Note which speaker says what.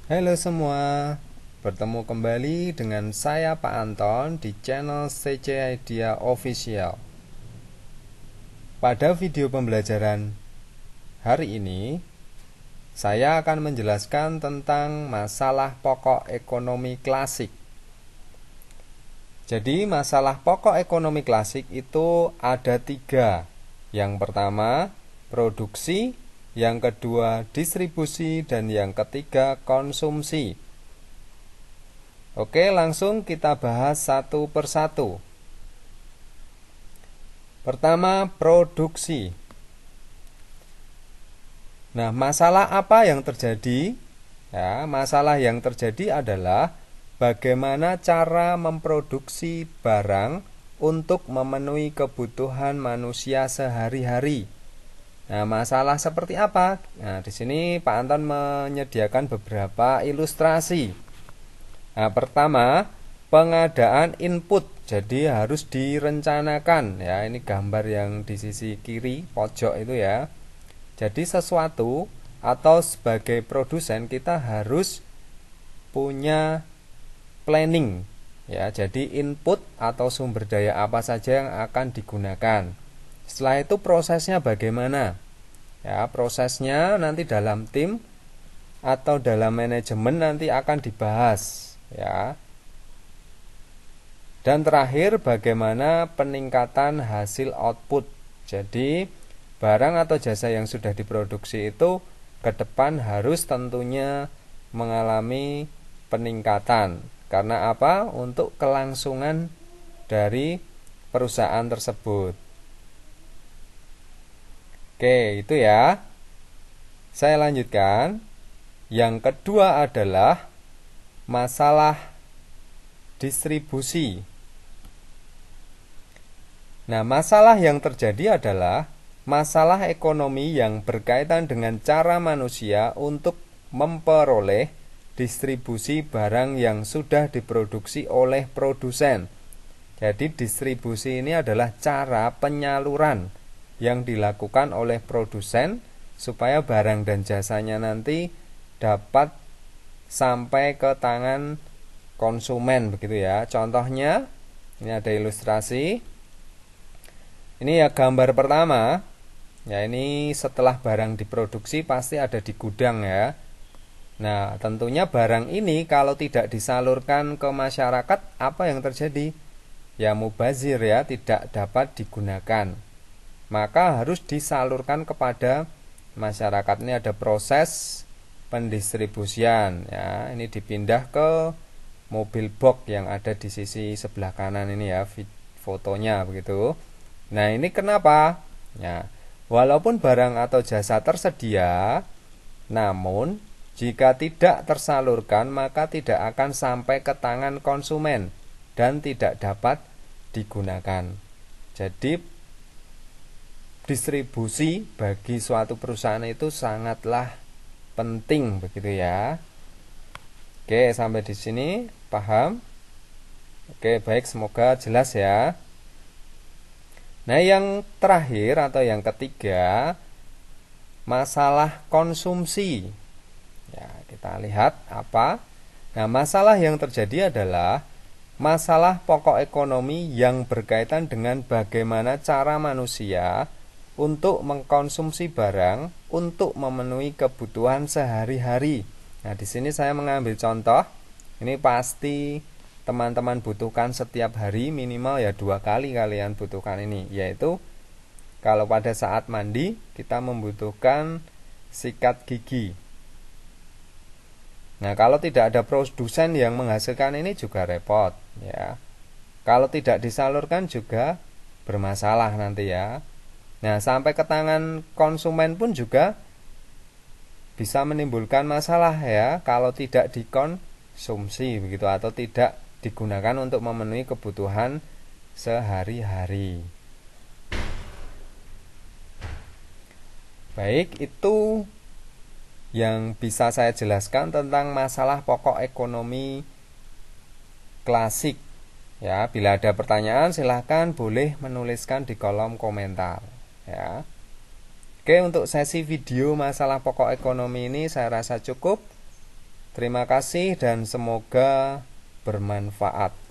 Speaker 1: Halo semua, bertemu kembali dengan saya Pak Anton di channel CC Idea Official. Pada video pembelajaran hari ini, saya akan menjelaskan tentang masalah pokok ekonomi klasik. Jadi masalah pokok ekonomi klasik itu ada 3. Yang pertama, produksi. Yang kedua, distribusi. Dan yang ketiga, konsumsi. Oke, langsung kita bahas satu persatu. Pertama, produksi. Nah, masalah apa yang terjadi? Ya, masalah yang terjadi adalah bagaimana cara memproduksi barang untuk memenuhi kebutuhan manusia sehari-hari. Nah, masalah seperti apa? Nah, di sini Pak Anton menyediakan beberapa ilustrasi. Nah, pertama, pengadaan input. Jadi harus direncanakan ya. Ini gambar yang di sisi kiri pojok itu ya. Jadi sesuatu atau sebagai produsen kita harus punya planning ya. Jadi input atau sumber daya apa saja yang akan digunakan. Setelah itu prosesnya bagaimana? Ya, prosesnya nanti dalam tim atau dalam manajemen nanti akan dibahas ya. Dan terakhir bagaimana peningkatan hasil output. Jadi barang atau jasa yang sudah diproduksi itu ke depan harus tentunya mengalami peningkatan. Karena apa? Untuk kelangsungan dari perusahaan tersebut. Oke, itu ya. Saya lanjutkan. Yang kedua adalah masalah distribusi. Nah, masalah yang terjadi adalah masalah ekonomi yang berkaitan dengan cara manusia untuk memperoleh distribusi barang yang sudah diproduksi oleh produsen. Jadi distribusi ini adalah cara penyaluran yang dilakukan oleh produsen supaya barang dan jasanya nanti dapat sampai ke tangan konsumen begitu ya. Contohnya ini ada ilustrasi. Ini ya gambar pertama. Ya, ini setelah barang diproduksi pasti ada di gudang ya. Nah, tentunya barang ini kalau tidak disalurkan ke masyarakat, apa yang terjadi? Ya mubazir ya, tidak dapat digunakan. Maka harus disalurkan kepada masyarakat. Ini ada proses pendistribusian ya. Ini dipindah ke mobil box yang ada di sisi sebelah kanan ini ya, fotonya begitu. Nah, ini kenapa? Ya, walaupun barang atau jasa tersedia, namun jika tidak tersalurkan maka tidak akan sampai ke tangan konsumen dan tidak dapat digunakan. Jadi distribusi bagi suatu perusahaan itu sangatlah penting begitu ya. Oke, sampai di sini paham? Oke, baik, semoga jelas ya. Nah, yang terakhir atau yang ketiga, masalah konsumsi. Ya, kita lihat apa? Nah, masalah yang terjadi adalah masalah pokok ekonomi yang berkaitan dengan bagaimana cara manusia untuk mengkonsumsi barang untuk memenuhi kebutuhan sehari-hari. Nah, di sini saya mengambil contoh. Ini pasti teman-teman butuhkan setiap hari, minimal ya 2 kali kalian butuhkan ini, yaitu kalau pada saat mandi kita membutuhkan sikat gigi. Nah, kalau tidak ada produsen yang menghasilkan ini juga repot ya. Kalau tidak disalurkan juga bermasalah nanti ya. Nah, sampai ke tangan konsumen pun juga bisa menimbulkan masalah ya kalau tidak dikonsumsi begitu atau tidak digunakan untuk memenuhi kebutuhan sehari-hari. Baik, itu yang bisa saya jelaskan tentang masalah pokok ekonomi klasik. Ya, bila ada pertanyaan silahkan boleh menuliskan di kolom komentar. Ya. Oke, untuk sesi video masalah pokok ekonomi ini saya rasa cukup. Terima kasih dan semoga bermanfaat.